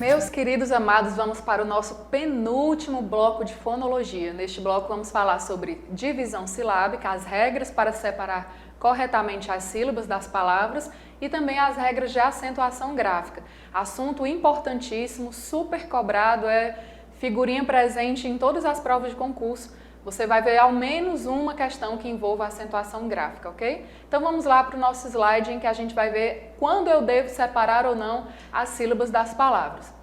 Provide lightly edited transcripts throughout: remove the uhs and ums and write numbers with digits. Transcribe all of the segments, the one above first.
Meus queridos amados, vamos para o nosso penúltimo bloco de fonologia. Neste bloco vamos falar sobre divisão silábica, as regras para separar corretamente as sílabas das palavras e também as regras de acentuação gráfica. Assunto importantíssimo, super cobrado, é figurinha presente em todas as provas de concurso. Você vai ver ao menos uma questão que envolva acentuação gráfica, ok? Então vamos lá para o nosso slide em que a gente vai ver quando eu devo separar ou não as sílabas das palavras.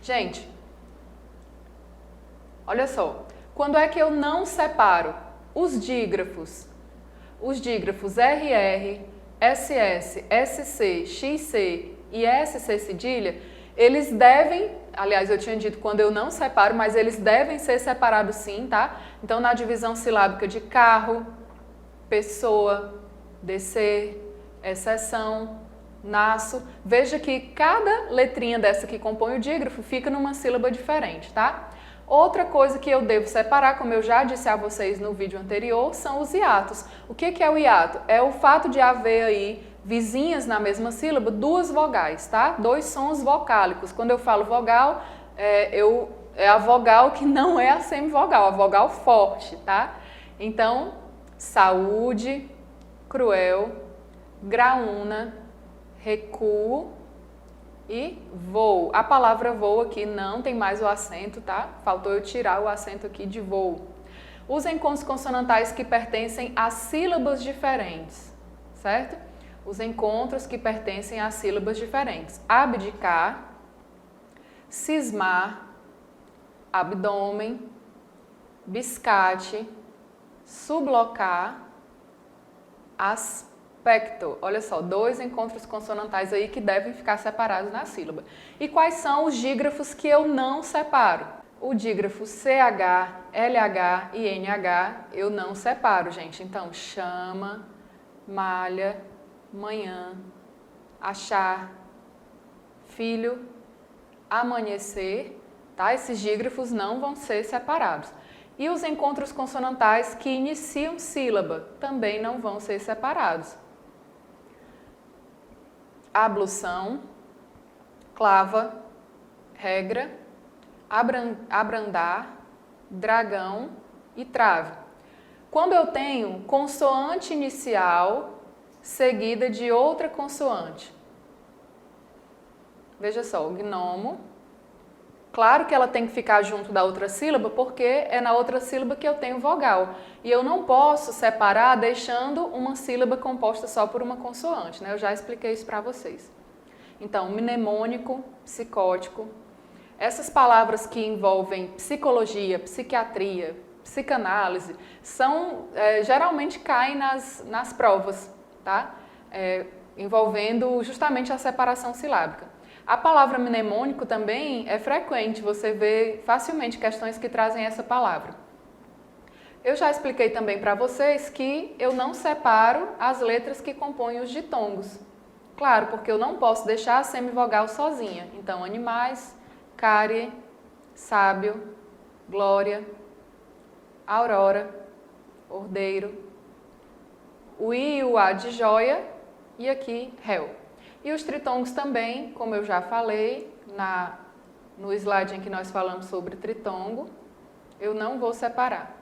Gente, olha só, quando é que eu não separo os dígrafos? Os dígrafos RR, SS, SC, XC e SC cedilha, eles devem, aliás, eu tinha dito quando eu não separo, mas eles devem ser separados sim, tá? Então, na divisão silábica de carro, pessoa, descer, exceção, naço, veja que cada letrinha dessa que compõe o dígrafo fica numa sílaba diferente, tá? Outra coisa que eu devo separar, como eu já disse a vocês no vídeo anterior, são os hiatos. O que é o hiato? É o fato de haver aí vizinhas na mesma sílaba, duas vogais, tá? Dois sons vocálicos. Quando eu falo vogal, é a vogal que não é a semivogal, a vogal forte, tá? Então, saúde, cruel, graúna, recuo e voo. A palavra voo aqui não tem mais o acento, tá? Faltou eu tirar o acento aqui de voo. Os encontros consonantais que pertencem a sílabas diferentes, certo? Os encontros que pertencem a sílabas diferentes. Abdicar, cismar, abdômen, biscate, sublocar, aspecto. Olha só, dois encontros consonantais aí que devem ficar separados na sílaba. E quais são os dígrafos que eu não separo? O dígrafo CH, LH e NH eu não separo, gente. Então, chama, malha, manhã, achar, filho, amanhecer, tá? Esses dígrafos não vão ser separados. E os encontros consonantais que iniciam sílaba também não vão ser separados. Ablução, clava, regra, abrandar, dragão e trave. Quando eu tenho consoante inicial seguida de outra consoante. Veja só, o gnomo. Claro que ela tem que ficar junto da outra sílaba, porque é na outra sílaba que eu tenho vogal. E eu não posso separar deixando uma sílaba composta só por uma consoante, né? Eu já expliquei isso para vocês. Então, mnemônico, psicótico. Essas palavras que envolvem psicologia, psiquiatria, psicanálise, geralmente caem nas provas, tá? Envolvendo justamente a separação silábica. A palavra mnemônico também é frequente, você vê facilmente questões que trazem essa palavra. Eu já expliquei também para vocês que eu não separo as letras que compõem os ditongos. Claro, porque eu não posso deixar a semivogal sozinha. Então, animais, cárie, sábio, glória, aurora, ordeiro, o I e o A de joia e aqui réu. E os tritongos também, como eu já falei no slide em que nós falamos sobre tritongo, eu não vou separar.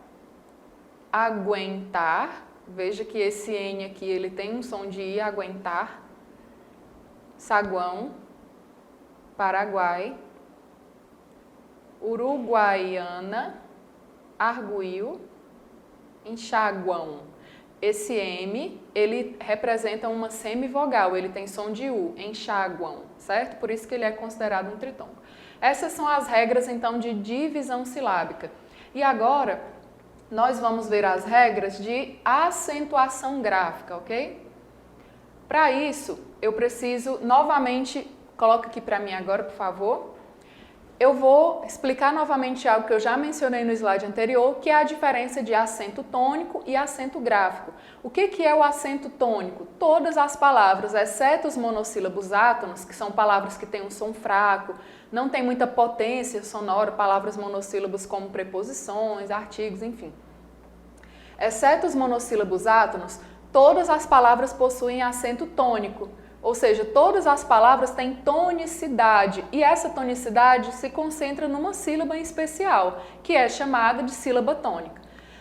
Aguentar, veja que esse N aqui ele tem um som de I, aguentar. Saguão, Paraguai, Uruguaiana, arguil, enxaguão. Esse M, ele representa uma semivogal, ele tem som de U, enxaguam, certo? Por isso que ele é considerado um tritongo. Essas são as regras, então, de divisão silábica. E agora, nós vamos ver as regras de acentuação gráfica, ok? Para isso, eu preciso, novamente, coloca aqui para mim agora, por favor. Eu vou explicar novamente algo que eu já mencionei no slide anterior, que é a diferença de acento tônico e acento gráfico. O que é o acento tônico? Todas as palavras, exceto os monossílabos átonos, que são palavras que têm um som fraco, não tem muita potência sonora, palavras monossílabos como preposições, artigos, enfim. Exceto os monossílabos átonos, todas as palavras possuem acento tônico. Ou seja, todas as palavras têm tonicidade e essa tonicidade se concentra numa sílaba em especial, que é chamada de sílaba tônica.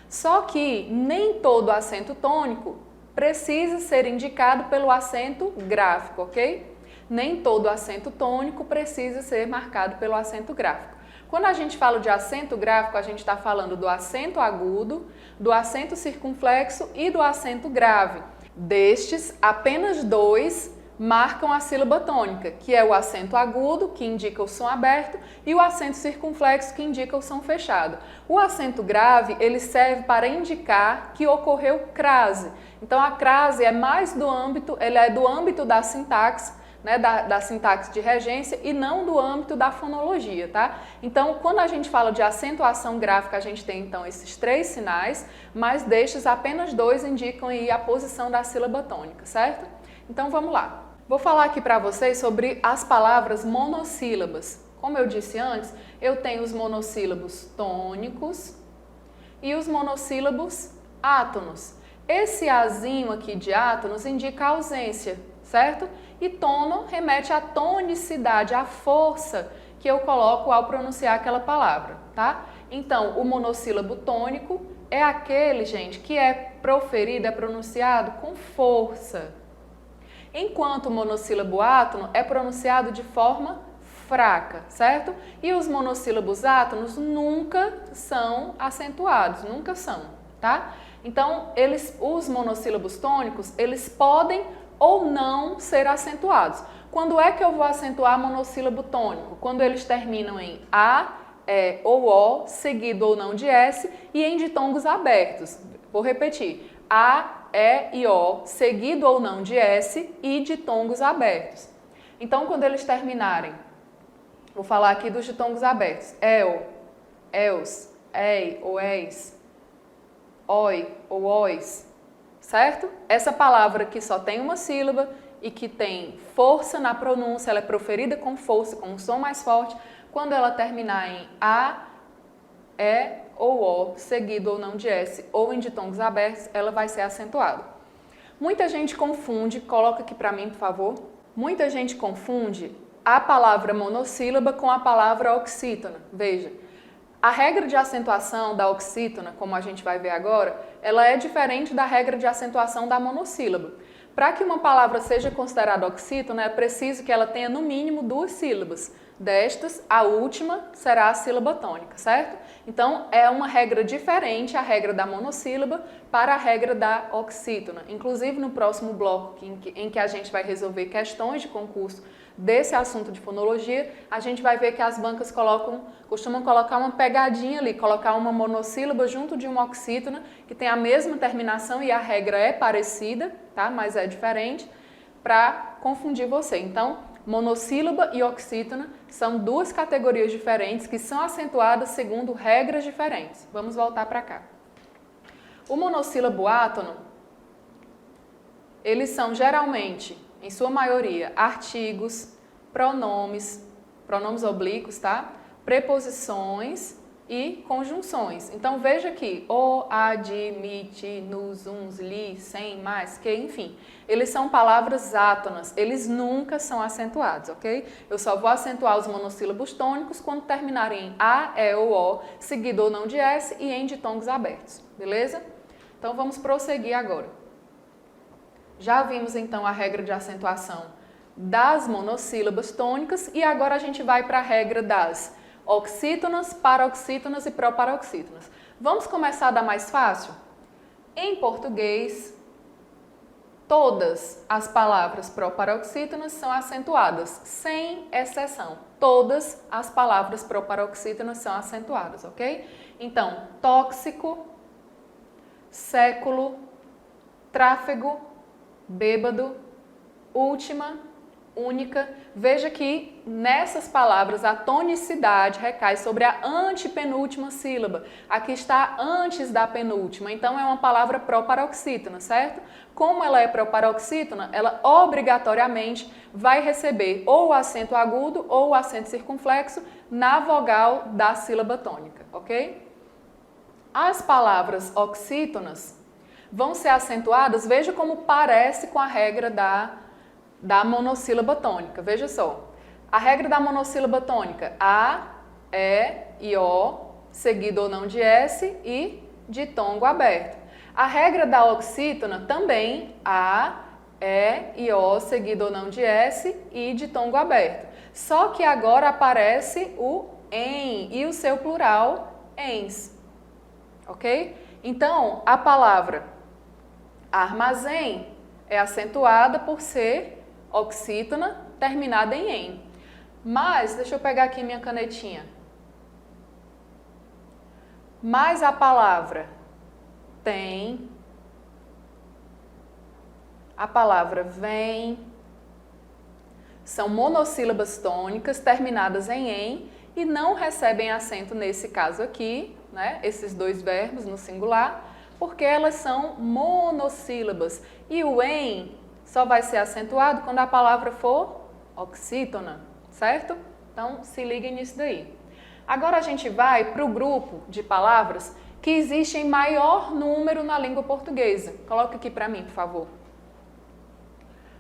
Só que nem todo acento tônico precisa ser indicado pelo acento gráfico, ok? Nem todo acento tônico precisa ser marcado pelo acento gráfico. Quando a gente fala de acento gráfico, a gente está falando do acento agudo, do acento circunflexo e do acento grave. Destes, apenas 2 marcam a sílaba tônica, que é o acento agudo, que indica o som aberto, e o acento circunflexo, que indica o som fechado. O acento grave, ele serve para indicar que ocorreu crase. Então, a crase é mais do âmbito, ele é do âmbito da sintaxe, né, da sintaxe de regência e não do âmbito da fonologia, tá? Então, quando a gente fala de acentuação gráfica, a gente tem então esses 3 sinais, mas destes apenas 2 indicam aí a posição da sílaba tônica, certo? Então, vamos lá. Vou falar aqui para vocês sobre as palavras monossílabas. Como eu disse antes, eu tenho os monossílabos tônicos e os monossílabos átonos. Esse azinho aqui de átonos indica a ausência, certo? E tono remete à tonicidade, à força que eu coloco ao pronunciar aquela palavra, tá? Então, o monossílabo tônico é aquele, gente, que é proferido, é pronunciado com força. Enquanto o monossílabo átono é pronunciado de forma fraca, certo? E os monossílabos átonos nunca são acentuados, nunca são, tá? Então, os monossílabos tônicos, eles podem ou não ser acentuados. Quando é que eu vou acentuar monossílabo tônico? Quando eles terminam em A, E ou O, seguido ou não de S, e em ditongos abertos. Vou repetir. A, E e O, seguido ou não de S e ditongos abertos. Então, quando eles terminarem, vou falar aqui dos ditongos abertos. El, Els, Ei ou Eis, Oi ou Ois, certo? Essa palavra que só tem uma sílaba e que tem força na pronúncia, ela é proferida com força, com um som mais forte, quando ela terminar em A, E ou O, seguido ou não de S, ou em ditongos abertos, ela vai ser acentuada. Muita gente confunde, coloca aqui para mim, por favor. Muita gente confunde a palavra monossílaba com a palavra oxítona. Veja, a regra de acentuação da oxítona, como a gente vai ver agora, ela é diferente da regra de acentuação da monossílaba. Para que uma palavra seja considerada oxítona, é preciso que ela tenha no mínimo 2 sílabas. Destas, a última será a sílaba tônica, certo? Então, é uma regra diferente, a regra da monossílaba, para a regra da oxítona. Inclusive, no próximo bloco, em que a gente vai resolver questões de concurso desse assunto de fonologia, a gente vai ver que as bancas costumam colocar uma pegadinha ali, colocar uma monossílaba junto de uma oxítona, que tem a mesma terminação e a regra é parecida, tá? Mas é diferente, para confundir você. Então, monossílaba e oxítona são 2 categorias diferentes que são acentuadas segundo regras diferentes. Vamos voltar para cá. O monossílabo átono, eles são geralmente, em sua maioria, artigos, pronomes oblíquos, tá? Preposições e conjunções. Então, veja aqui, o, a, de, mi, ti, nos, uns, li, sem, mais, que, enfim. Eles são palavras átonas, eles nunca são acentuados, ok? Eu só vou acentuar os monossílabos tônicos quando terminarem em A, E ou O, seguido ou não de S e em ditongos abertos, beleza? Então, vamos prosseguir agora. Já vimos, então, a regra de acentuação das monossílabas tônicas e agora a gente vai para a regra das oxítonas, paroxítonas e proparoxítonas. Vamos começar da mais fácil? Em português, todas as palavras proparoxítonas são acentuadas, sem exceção. Todas as palavras proparoxítonas são acentuadas, ok? Então, tóxico, século, tráfego, bêbado, última, única. Veja que nessas palavras a tonicidade recai sobre a antepenúltima sílaba. Aqui está antes da penúltima, então é uma palavra proparoxítona, certo? Como ela é proparoxítona, ela obrigatoriamente vai receber ou o acento agudo ou o acento circunflexo na vogal da sílaba tônica, ok? As palavras oxítonas vão ser acentuadas, veja como parece com a regra da da monossílaba tônica. Veja só, a regra da monossílaba tônica, A, E e O, seguido ou não de S e ditongo aberto. A regra da oxítona também, A, E e O, seguido ou não de S e ditongo aberto. Só que agora aparece o em e o seu plural, ens. Ok? Então, a palavra armazém é acentuada por ser oxítona terminada em em. Mas, deixa eu pegar aqui minha canetinha. Mas a palavra tem, a palavra vem, são monossílabas tônicas terminadas em e não recebem acento nesse caso aqui, né? Esses dois verbos no singular, porque elas são monossílabas. E o em só vai ser acentuado quando a palavra for oxítona, certo? Então, se liguem nisso daí. Agora a gente vai para o grupo de palavras que existe em maior número na língua portuguesa. Coloca aqui para mim, por favor.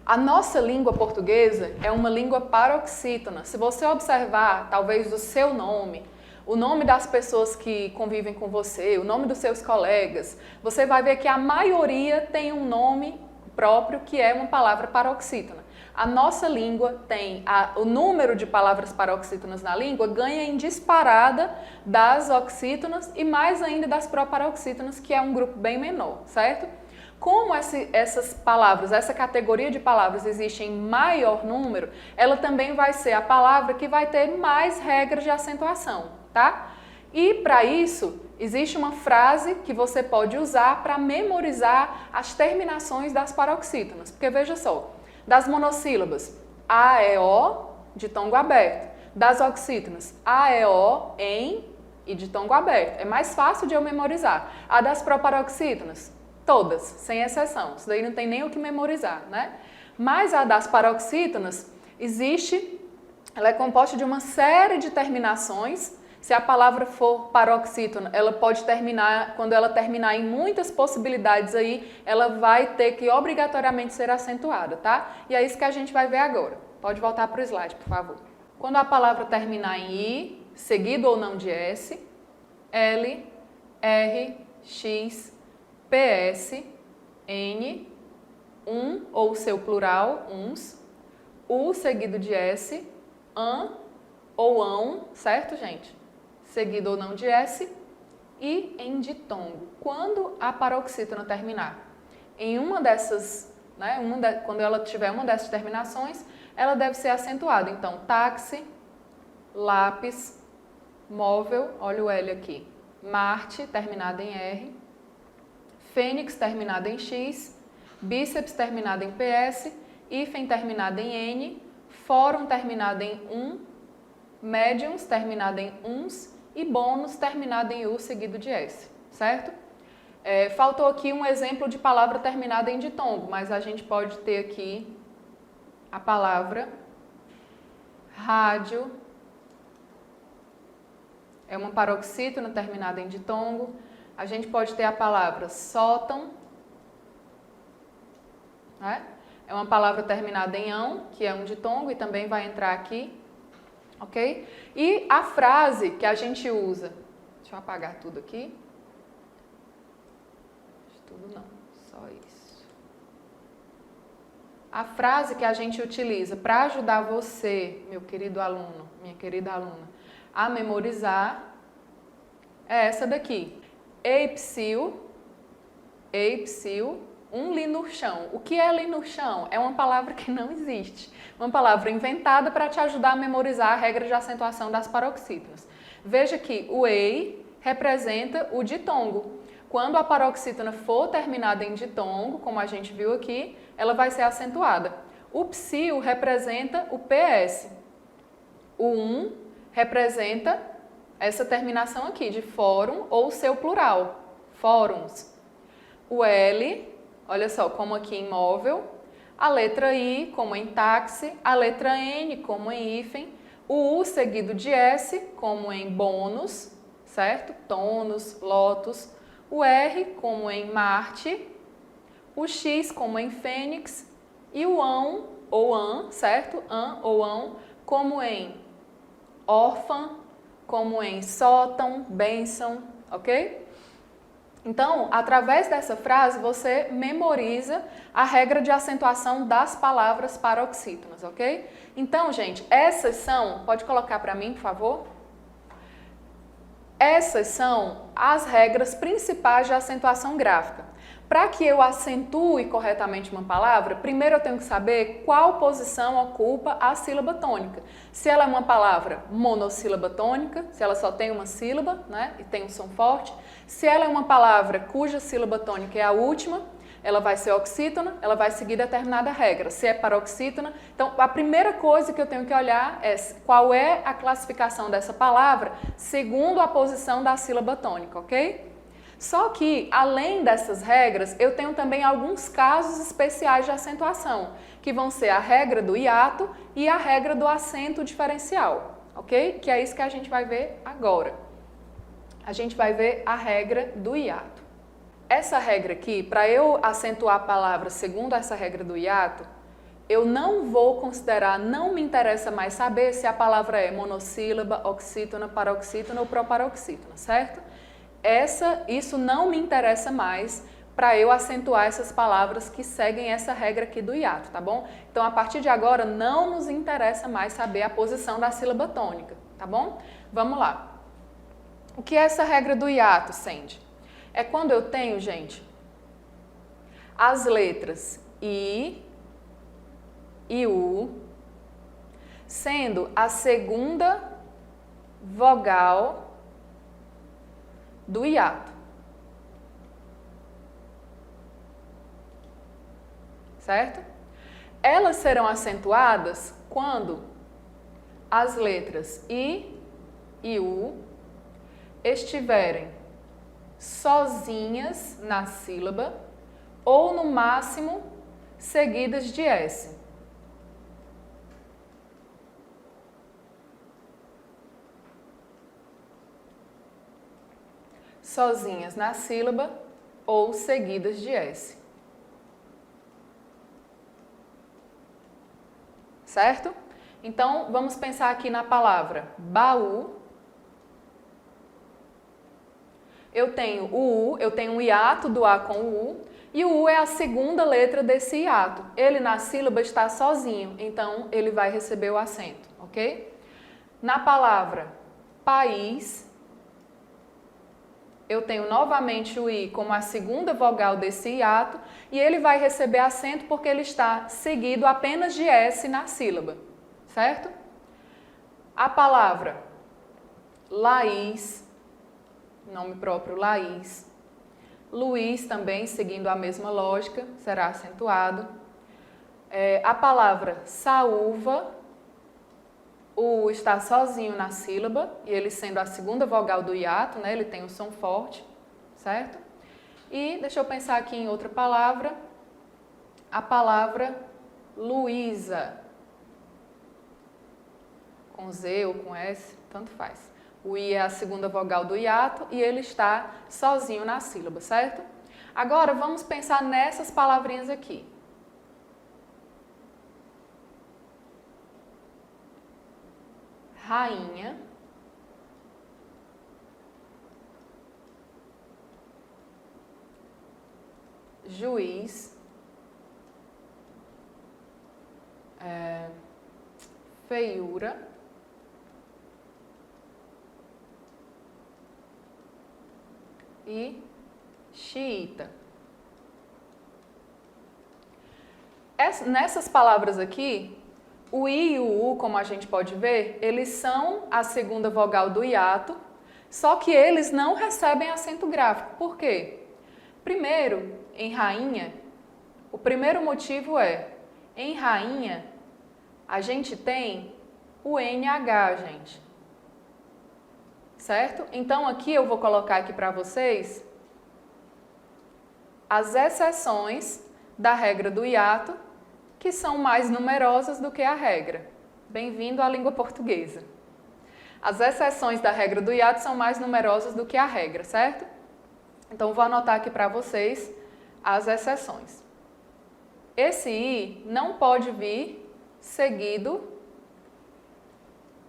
A nossa língua portuguesa é uma língua paroxítona. Se você observar, talvez, o seu nome, o nome das pessoas que convivem com você, o nome dos seus colegas, você vai ver que a maioria tem um nome próprio que é uma palavra paroxítona. A nossa língua tem, o número de palavras paroxítonas na língua ganha em disparada das oxítonas e mais ainda das proparoxítonas, que é um grupo bem menor, certo? Como essas palavras, essa categoria de palavras existe em maior número, ela também vai ser a palavra que vai ter mais regras de acentuação, tá? E para isso, existe uma frase que você pode usar para memorizar as terminações das paroxítonas. Porque veja só, das monossílabas, A, E, O, ditongo aberto. Das oxítonas, A, E, O, em e ditongo aberto. É mais fácil de eu memorizar. A das proparoxítonas, todas, sem exceção. Isso daí não tem nem o que memorizar, né? Mas a das paroxítonas, ela é composta de uma série de terminações. Se a palavra for paroxítona, ela pode terminar, quando ela terminar em muitas possibilidades aí, ela vai ter que obrigatoriamente ser acentuada, tá? E é isso que a gente vai ver agora. Pode voltar para o slide, por favor. Quando a palavra terminar em I, seguido ou não de S, L, R, X, PS, N, ou seu plural, uns, U seguido de S, AN ou ão, certo, gente? Seguido ou não de S, e em ditongo. Quando a paroxítona terminar em uma dessas, né, quando ela tiver uma dessas terminações, ela deve ser acentuada. Então, táxi, lápis, móvel, olha o L aqui, Marte, terminada em R, Fênix, terminada em X, bíceps, terminada em PS, hífen, terminada em N, fórum, terminada em médiums, terminada em uns, e bônus, terminada em U, seguido de S, certo? Faltou aqui um exemplo de palavra terminada em ditongo, mas a gente pode ter aqui a palavra rádio, é uma paroxítona terminada em ditongo. A gente pode ter a palavra sótão, né? É uma palavra terminada em ão, que é um ditongo e também vai entrar aqui. Ok? E a frase que a gente usa, deixa eu apagar tudo aqui. Tudo não, só isso. A frase que a gente utiliza para ajudar você, meu querido aluno, minha querida aluna, a memorizar é essa daqui. Ei, psiu, li no chão. O que é li no chão? É uma palavra que não existe. Uma palavra inventada para te ajudar a memorizar a regra de acentuação das paroxítonas. Veja que o ei representa o ditongo. Quando a paroxítona for terminada em ditongo, como a gente viu aqui, ela vai ser acentuada. O psiu representa o PS. O representa essa terminação aqui de fórum ou seu plural, fóruns. O L, olha só, como aqui em móvel, a letra I, como em táxi, a letra N, como em hífen, o U seguido de S, como em bônus, certo? Tônus, lótus, o R, como em Marte, o X, como em Fênix, e o ão, ou an, certo? An ou ão, como em órfã, como em sótão, bênção, ok? Então, através dessa frase, você memoriza a regra de acentuação das palavras paroxítonas, ok? Então, gente, essas são, pode colocar para mim, por favor? Essas são as regras principais de acentuação gráfica. Para que eu acentue corretamente uma palavra, primeiro eu tenho que saber qual posição ocupa a sílaba tônica. Se ela é uma palavra monossílaba tônica, se ela só tem uma sílaba, né, e tem um som forte. Se ela é uma palavra cuja sílaba tônica é a última, ela vai ser oxítona, ela vai seguir determinada regra. Se é paroxítona, então a primeira coisa que eu tenho que olhar é qual é a classificação dessa palavra segundo a posição da sílaba tônica, ok? Só que, além dessas regras, eu tenho também alguns casos especiais de acentuação, que vão ser a regra do hiato e a regra do acento diferencial, ok? Que é isso que a gente vai ver agora. A gente vai ver a regra do hiato. Essa regra aqui, para eu acentuar a palavra segundo essa regra do hiato, eu não vou considerar, não me interessa mais saber se a palavra é monossílaba, oxítona, paroxítona ou proparoxítona, certo? Isso não me interessa mais para eu acentuar essas palavras que seguem essa regra aqui do hiato, tá bom? Então, a partir de agora, não nos interessa mais saber a posição da sílaba tônica, tá bom? Vamos lá. O que é essa regra do hiato, Sandy? É quando eu tenho, gente, as letras I e U sendo a segunda vogal do hiato, certo? Elas serão acentuadas quando as letras I e U estiverem sozinhas na sílaba ou, no máximo, seguidas de S. Sozinhas na sílaba ou seguidas de S. Certo? Então, vamos pensar aqui na palavra baú. Eu tenho o U, eu tenho um hiato do A com o U, e o U é a segunda letra desse hiato. Ele na sílaba está sozinho, então ele vai receber o acento, ok? Na palavra país, eu tenho novamente o I como a segunda vogal desse hiato e ele vai receber acento porque ele está seguido apenas de S na sílaba, certo? A palavra Laís, nome próprio Laís, Luiz também, seguindo a mesma lógica, será acentuado. A palavra saúva, o U está sozinho na sílaba, e ele sendo a segunda vogal do hiato, né, ele tem um som forte, certo? E deixa eu pensar aqui em outra palavra, a palavra Luísa, com Z ou com S, tanto faz. O I é a segunda vogal do hiato e ele está sozinho na sílaba, certo? Agora vamos pensar nessas palavrinhas aqui. Rainha, juiz, feiura, e xiita. Nessas palavras aqui, o I e o U, como a gente pode ver, eles são a segunda vogal do hiato, só que eles não recebem acento gráfico. Por quê? Primeiro, em rainha, o primeiro motivo é, em rainha, a gente tem o NH, gente. Certo? Então, aqui eu vou colocar aqui para vocês as exceções da regra do hiato, que são mais numerosas do que a regra. Bem-vindo à língua portuguesa. As exceções da regra do hiato são mais numerosas do que a regra, certo? Então, vou anotar aqui para vocês as exceções. Esse I não pode vir seguido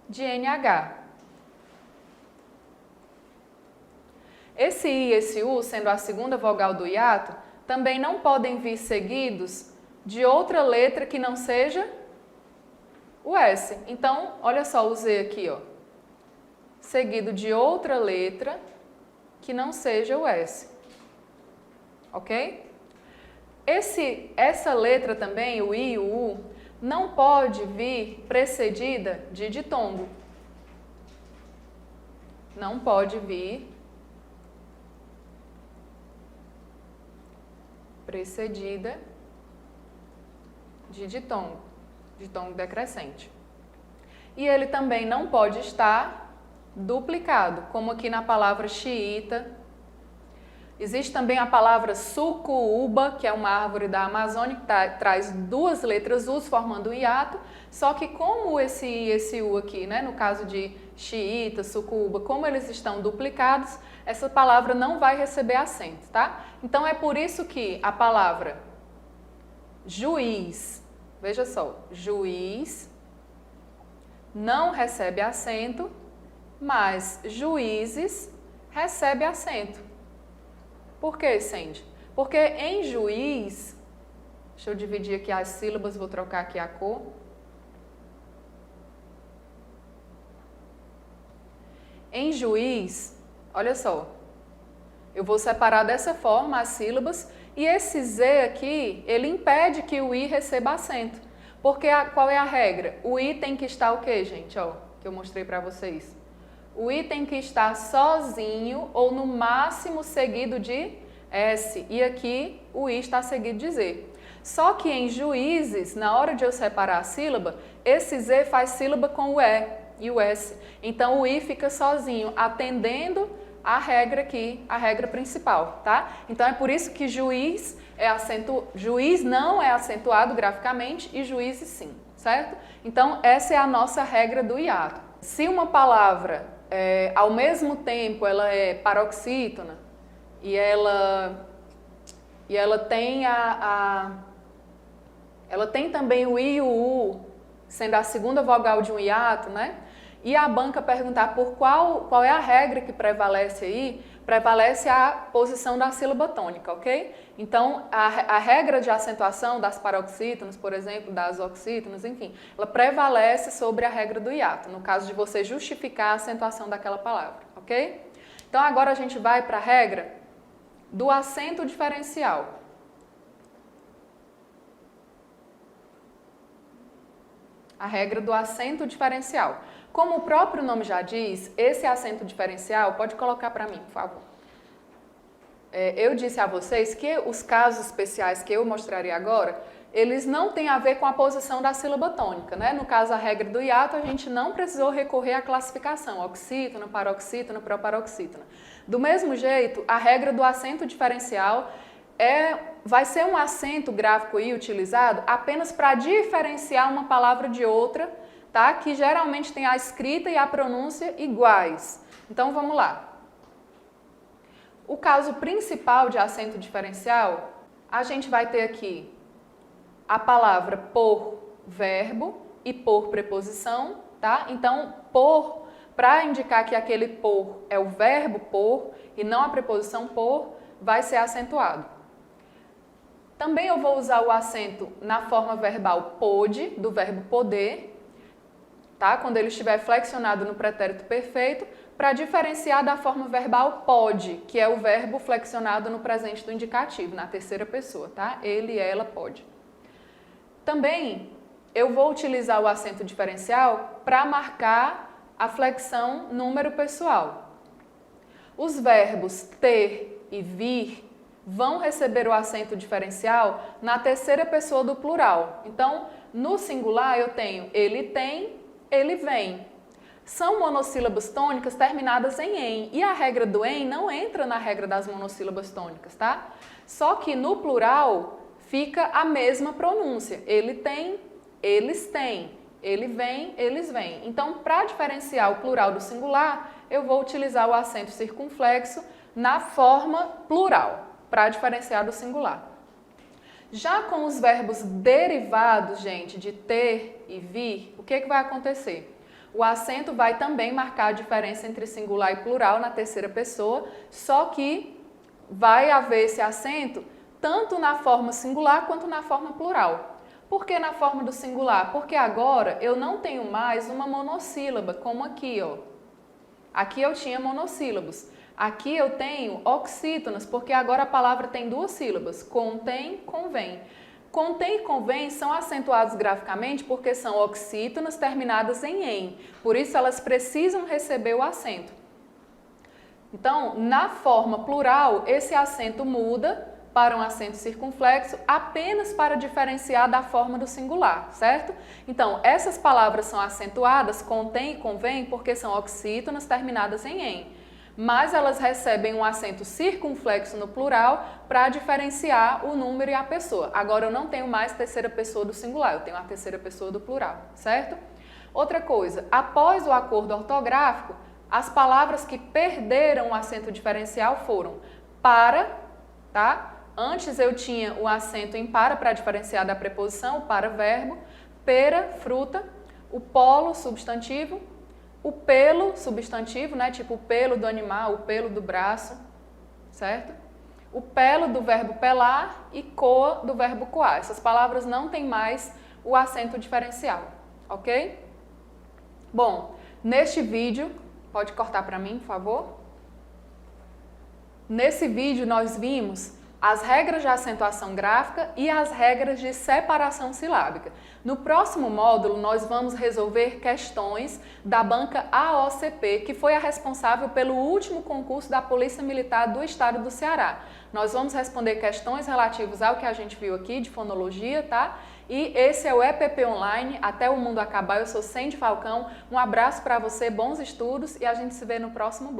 de NH. Esse I e esse U, sendo a segunda vogal do hiato, também não podem vir seguidos de outra letra que não seja o S. Então, olha só o Z aqui, ó. Seguido de outra letra que não seja o S. Ok? Essa letra também, o I e o U, não pode vir precedida de ditongo. Não pode vir precedida de ditongo decrescente. E ele também não pode estar duplicado, como aqui na palavra xiita. Existe também a palavra sucuúba, que é uma árvore da Amazônia, que traz duas letras U's formando um hiato, só que como esse I e esse U aqui, né, no caso de xiita, sucuúba, como eles estão duplicados, essa palavra não vai receber acento, tá? Então é por isso que a palavra juiz, veja só, juiz não recebe acento, mas juízes recebe acento. Por que, Sandy? Porque em juiz, deixa eu dividir aqui as sílabas, vou trocar aqui a cor. Em juiz, olha só, eu vou separar dessa forma as sílabas e esse Z aqui, ele impede que o I receba acento. Porque qual é a regra? O I tem que estar o quê, gente? Ó, que eu mostrei para vocês. O I tem que estar sozinho ou no máximo seguido de S. E aqui o I está seguido de Z. Só que em juízes, na hora de eu separar a sílaba, esse Z faz sílaba com o E e o S. Então o I fica sozinho, atendendo a regra aqui, a regra principal, tá? Então é por isso que juiz não é acentuado graficamente e juízes sim, certo? Então essa é a nossa regra do hiato. Se uma palavra, ao mesmo tempo, ela é paroxítona e ela tem ela tem também o I e o U, sendo a segunda vogal de um hiato, né? E a banca perguntar por qual é a regra que prevalece aí, prevalece a posição da sílaba tônica, ok? Então, a regra de acentuação das paroxítonas, por exemplo, das oxítonas, enfim, ela prevalece sobre a regra do hiato, no caso de você justificar a acentuação daquela palavra, ok? Então, agora a gente vai para a regra do acento diferencial. A regra do acento diferencial. Como o próprio nome já diz, esse acento diferencial, pode colocar para mim, por favor. Eu disse a vocês que os casos especiais que eu mostrarei agora, eles não têm a ver com a posição da sílaba tônica, né? No caso, a regra do hiato, a gente não precisou recorrer à classificação, oxítona, paroxítona, proparoxítona. Do mesmo jeito, a regra do acento diferencial vai ser um acento gráfico aí utilizado apenas para diferenciar uma palavra de outra, tá? Que geralmente tem a escrita e a pronúncia iguais. Então, vamos lá. O caso principal de acento diferencial, a gente vai ter aqui a palavra por verbo e por preposição, tá? Então, por, para indicar que aquele por é o verbo por e não a preposição por, vai ser acentuado. Também eu vou usar o acento na forma verbal pôde, do verbo poder, tá? Quando ele estiver flexionado no pretérito perfeito, para diferenciar da forma verbal pode, que é o verbo flexionado no presente do indicativo, na terceira pessoa, tá? Ele, ela, pode. Também eu vou utilizar o acento diferencial para marcar a flexão número pessoal. Os verbos ter e vir vão receber o acento diferencial na terceira pessoa do plural. Então, no singular eu tenho ele tem, ele vem. São monossílabas tônicas terminadas em "em", e a regra do "em" não entra na regra das monossílabas tônicas, tá? Só que no plural fica a mesma pronúncia. Ele tem, eles têm. Ele vem, eles vêm. Então, para diferenciar o plural do singular, eu vou utilizar o acento circunflexo na forma plural, para diferenciar do singular. Já com os verbos derivados, gente, de ter e vir, o que vai acontecer? O acento vai também marcar a diferença entre singular e plural na terceira pessoa, só que vai haver esse acento tanto na forma singular quanto na forma plural. Por que na forma do singular? Porque agora eu não tenho mais uma monossílaba, como aqui, ó. Aqui eu tinha monossílabos. Aqui eu tenho oxítonas, porque agora a palavra tem duas sílabas, contém, convém. Contém e convém são acentuados graficamente porque são oxítonas terminadas em "em". Por isso elas precisam receber o acento. Então, na forma plural, esse acento muda para um acento circunflexo apenas para diferenciar da forma do singular, certo? Então, essas palavras são acentuadas, contém e convém, porque são oxítonas terminadas em "em". Mas elas recebem um acento circunflexo no plural para diferenciar o número e a pessoa. Agora eu não tenho mais terceira pessoa do singular, eu tenho a terceira pessoa do plural, certo? Outra coisa, após o acordo ortográfico, as palavras que perderam o acento diferencial foram para, tá? Antes eu tinha o acento em para diferenciar da preposição, o para verbo, pera, fruta, o polo, substantivo, o pelo, substantivo, né? Tipo o pelo do animal, o pelo do braço, certo? O pelo do verbo pelar e coa do verbo coar. Essas palavras não têm mais o acento diferencial, ok? Bom, neste vídeo, pode cortar para mim, por favor? Nesse vídeo nós vimos as regras de acentuação gráfica e as regras de separação silábica. No próximo módulo, nós vamos resolver questões da banca AOCP, que foi a responsável pelo último concurso da Polícia Militar do Estado do Ceará. Nós vamos responder questões relativas ao que a gente viu aqui de fonologia, tá? E esse é o EPP Online, até o mundo acabar. Eu sou Sandy Falcão, um abraço para você, bons estudos e a gente se vê no próximo bloco.